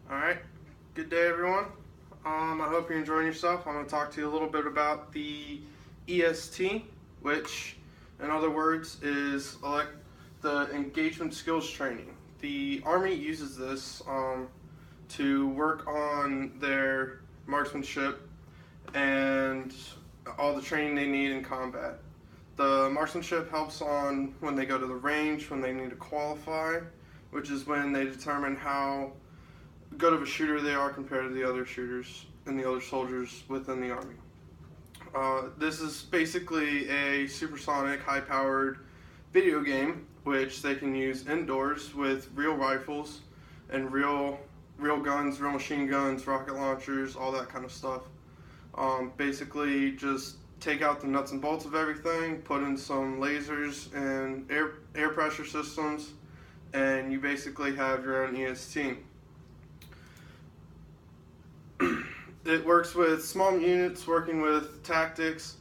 Alright, good day everyone. I hope you're enjoying yourself. I'm going to talk to you a little bit about the EST, which in other words is the engagement skills training. The Army uses this to work on their marksmanship and all the training they need in combat. The marksmanship helps on when they go to the range, when they need to qualify, which is when they determine how good of a shooter they are compared to the other shooters and the other soldiers within the Army. This is basically a supersonic, high-powered video game which they can use indoors with real rifles and real guns, real machine guns, rocket launchers, all that kind of stuff. Basically, just take out the nuts and bolts of everything, put in some lasers and air pressure systems, and you basically have your own EST. It works with small units, working with tactics.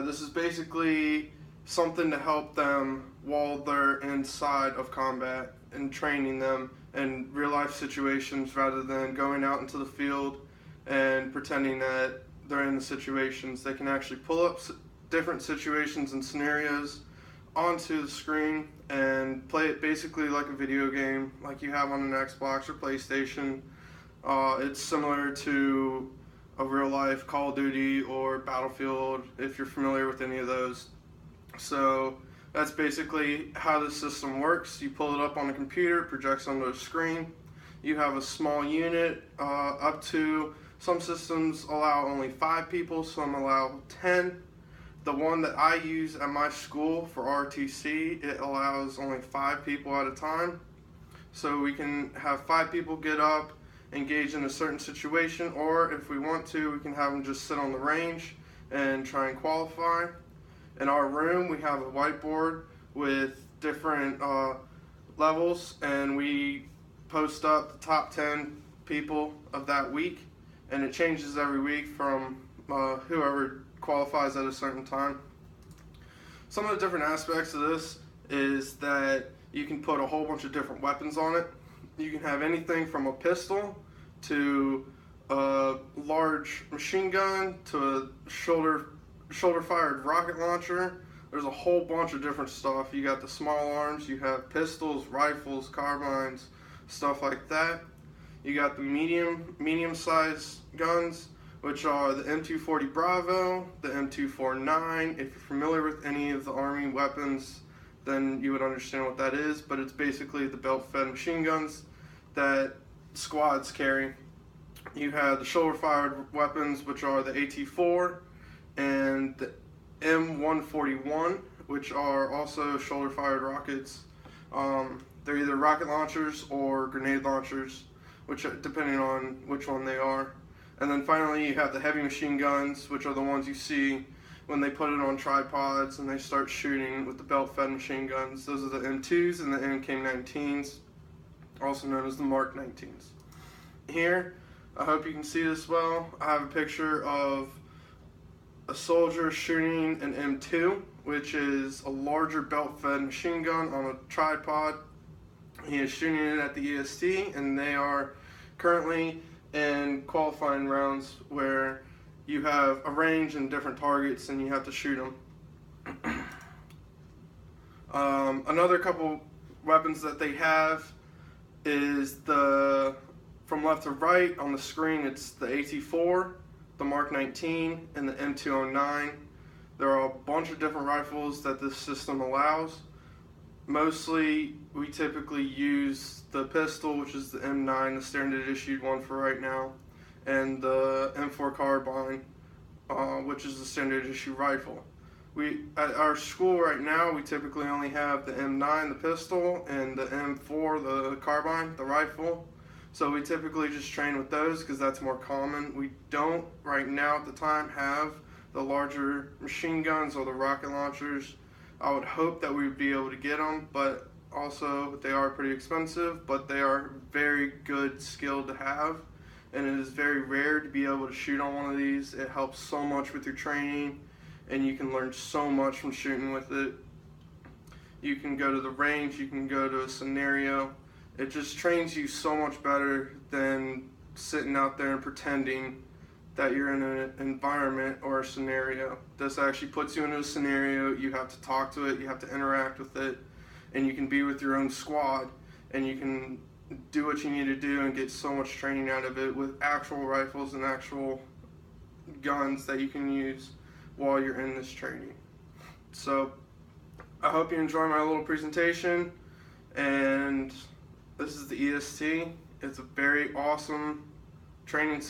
This is basically something to help them while they're inside of combat and training them in real life situations rather than going out into the field and pretending that they're in the situations. They can actually pull up different situations and scenarios onto the screen and play it basically like a video game like you have on an Xbox or PlayStation. It's similar to a real life Call of Duty or Battlefield if you're familiar with any of those. So that's basically how the system works. You pull it up on the computer, it projects onto a screen. You have a small unit, up to, some systems allow only 5 people, some allow 10. The one that I use at my school for RTC, it allows only 5 people at a time. So we can have 5 people get up, engage in a certain situation, or if we want to, we can have them just sit on the range and try and qualify. In our room, we have a whiteboard with different levels, and we post up the top 10 people of that week, and it changes every week from whoever qualifies at a certain time. Some of the different aspects of this is that you can put a whole bunch of different weapons on it. You can have anything from a pistol to a large machine gun to a shoulder-fired rocket launcher. There's a whole bunch of different stuff. You got the small arms, you have pistols, rifles, carbines, stuff like that. You got the medium-sized guns, which are the M240 Bravo, the M249. If you're familiar with any of the Army weapons, then you would understand what that is, but it's basically the belt-fed machine guns that squads carry. You have the shoulder-fired weapons, which are the AT-4 and the M141, which are also shoulder-fired rockets. They're either rocket launchers or grenade launchers, which depending on which one they are. And then finally, you have the heavy machine guns, which are the ones you see when they put it on tripods and they start shooting with the belt-fed machine guns. Those are the M2s and the MK19s, also known as the Mark 19s. Here, I hope you can see this well. I have a picture of a soldier shooting an M2, which is a larger belt-fed machine gun on a tripod. He is shooting it at the EST, and they are currently in qualifying rounds where you have a range and different targets and you have to shoot them. Another couple weapons that they have is from left to right on the screen, it's the AT-4, the Mark 19, and the M209. There are a bunch of different rifles that this system allows. Mostly, we typically use the pistol, which is the M9, the standard issued one for right now, and the M4 carbine, which is the standard issue rifle. At our school right now, we typically only have the M9, the pistol, and the M4, the carbine, the rifle. So we typically just train with those because that's more common. We don't right now at the time have the larger machine guns or the rocket launchers. I would hope that we would be able to get them, but also they are pretty expensive, but they are very good skill to have, and it is very rare to be able to shoot on one of these. It helps so much with your training, and you can learn so much from shooting with it. You can go to the range, you can go to a scenario, It just trains you so much better than sitting out there and pretending that you're in an environment or a scenario. This actually puts you into a scenario, you have to talk to it, you have to interact with it, and you can be with your own squad, and you can do what you need to do and get so much training out of it with actual rifles and actual guns that you can use while you're in this training. So I hope you enjoy my little presentation, and this is the EST. It's a very awesome training